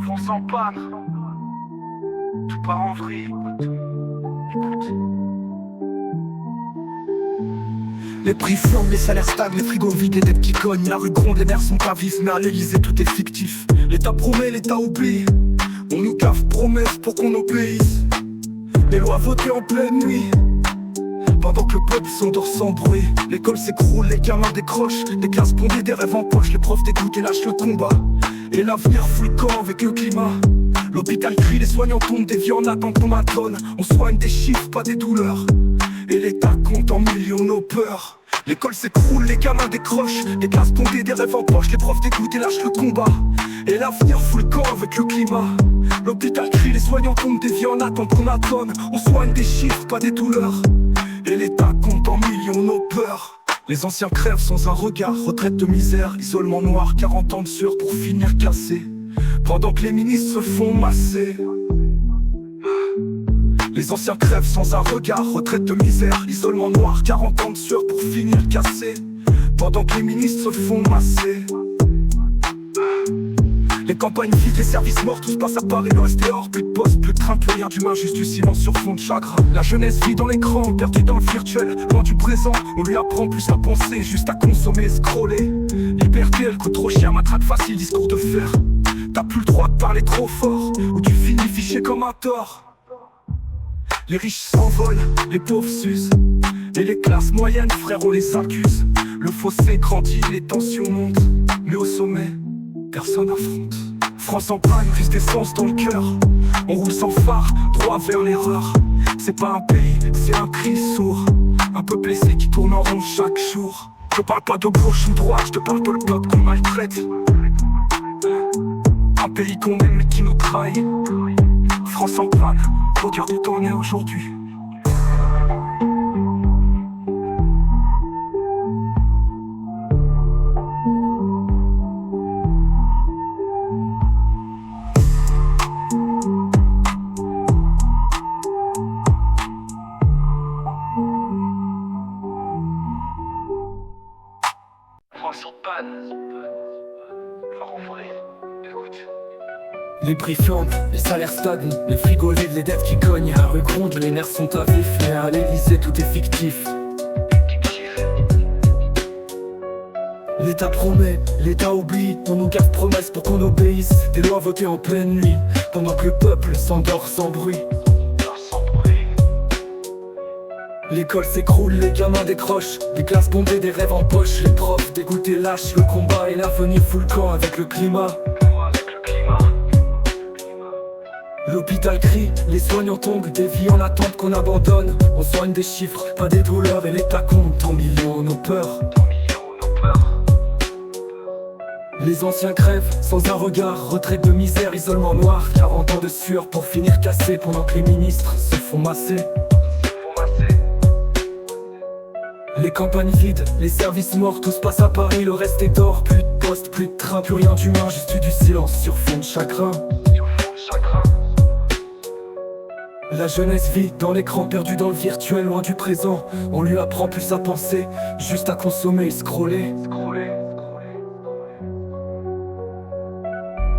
France en panne, tout part en vrille. Écoute. Les prix flambent, les salaires stagnent, les frigos vides, les dettes qui cognent. La rue gronde, les nerfs sont pas vifs, mais à l'Elysée tout est fictif. L'État promet, l'État oublie. On nous cave promesses pour qu'on obéisse. Les lois votées en pleine nuit, pendant que le peuple s'endort sans bruit. L'école s'écroule, les gamins décrochent, des classes bondées, des rêves en poche. Les profs dégoûtent et lâchent le combat, et l'avenir fout le camp avec le climat. L'hôpital crie, les soignants tombent, des vies en attente qu'on m'attendonne. On soigne des chiffres, pas des douleurs, et l'État compte en millions nos peurs. L'école s'écroule, les gamins décrochent, des classes bondées, des rêves en poche. Les profs dégoûtent et lâchent le combat, et l'avenir fout le camp avec le climat. L'hôpital crie, les soignants tombent, des vies en attente qu'on attendonne. On soigne des chiffres, pas des douleurs, et l'État compte en millions nos peurs. Les anciens crèvent sans un regard, retraite de misère, isolement noir, 40 ans de sueur pour finir cassé, pendant que les ministres se font masser. Les anciens crèvent sans un regard, retraite de misère, isolement noir, 40 ans de sueur pour finir cassé, pendant que les ministres se font masser. Les campagnes vides, les services morts, tout se passe à Paris, le reste est hors. Plus de poste, plus de train, plus rien d'humain, juste du silence sur fond de chagrin. La jeunesse vit dans l'écran, perdue dans le virtuel, loin du présent. On lui apprend plus à penser, juste à consommer, scroller. Liberté, elle coûte trop cher, matraque facile, discours de fer. T'as plus le droit de parler trop fort, ou tu finis fiché comme un tort. Les riches s'envolent, les pauvres s'usent, et les classes moyennes, frère, on les accuse. Le fossé grandit, les tensions montent, mais au sommet, personne affronte. France en panne, prise d'essence dans le cœur. On roule sans phare, droit vers l'erreur. C'est pas un pays, c'est un cri sourd. Un peu blessé qui tourne en rond chaque jour. Je parle pas de gauche ou droite, je te parle de le peuple qu'on maltraite. Un pays qu'on aime mais qui nous trahit. France en panne, au cœur du temps on est aujourd'hui. France en panne, fort en vrai, écoute. Les prix flambent, les salaires stagnent, les frigos vides, les dettes qui cognent. La rue gronde, les nerfs sont à vif, mais à l'Elysée tout est fictif. L'État promet, l'État oublie, on nous gaffe promesses pour qu'on obéisse. Des lois votées en pleine nuit, pendant que le peuple s'endort sans bruit. L'école s'écroule, les gamins décrochent, des classes bondées, des rêves en poche. Les profs dégoûtés lâchent le combat, et l'avenir fout le camp avec le climat. L'hôpital crie, les soignants tombent, des vies en attente qu'on abandonne. On soigne des chiffres, pas des douleurs, et l'État compte en millions nos peurs. Les anciens crèvent sans un regard, retraite de misère, isolement noir, 40 ans de sueur pour finir cassé, pendant que les ministres se font masser. Les campagnes vides, les services morts, tout se passe à Paris, le reste est d'or. Plus de poste, plus de train, plus rien d'humain, juste du silence sur fond de chagrin. La jeunesse vit dans l'écran, perdue dans le virtuel, loin du présent. On lui apprend plus à penser, juste à consommer et scroller.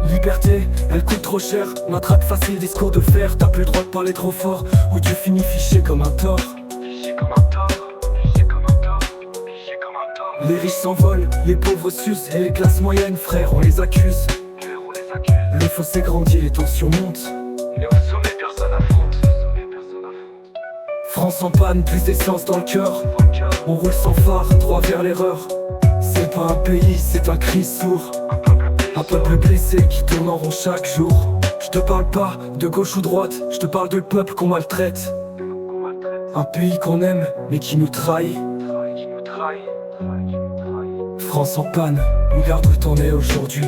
Liberté, elle coûte trop cher, matraque facile, discours de fer. T'as plus le droit de parler trop fort, ou tu finis fiché comme un tort. Les riches s'envolent, les pauvres s'usent, et les classes moyennes, frère, on les accuse. Le fossé grandit, les tensions montent, mais au sommet personne affronte. France en panne, plus d'essence dans le cœur. On roule sans phare, droit vers l'erreur. C'est pas un pays, c'est un cri sourd. Un peuple blessé qui tourne en rond chaque jour. Je te parle pas de gauche ou droite, je te parle de le peuple qu'on maltraite. Un pays qu'on aime, mais qui nous trahit. France en panne, regarde où t'en es aujourd'hui.